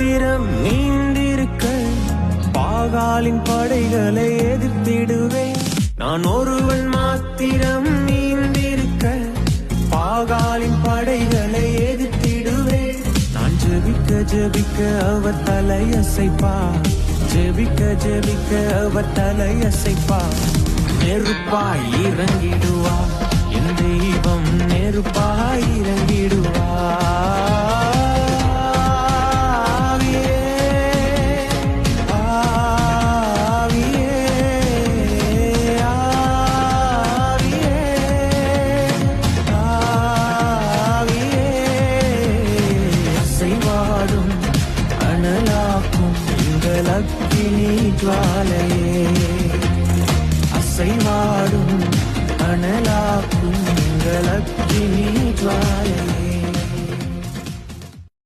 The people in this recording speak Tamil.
மாத்திரம் நீந்திருக்க பாகாலின் படைகளை எதிர்த்திடுவேன். நான் ஒருவன் மாத்திரம் நீந்திருக்க பாகாலின் படைகளை எதிர்த்திடுவேன். நான் ஜெபிக்க ஜெபிக்க அவர் தலையசைப்பா, ஜெபிக்க ஜெபிக்க அவர் தலையசைப்பா. நெருப்பாய் இறங்கிடுவா என் தெய்வம், நெருப்பாய் இறங்கிடுவா. அக்கினி ஜுவாலையே அசைவாடும் அனலாக்கும் அக்கினி ஜுவாலையே.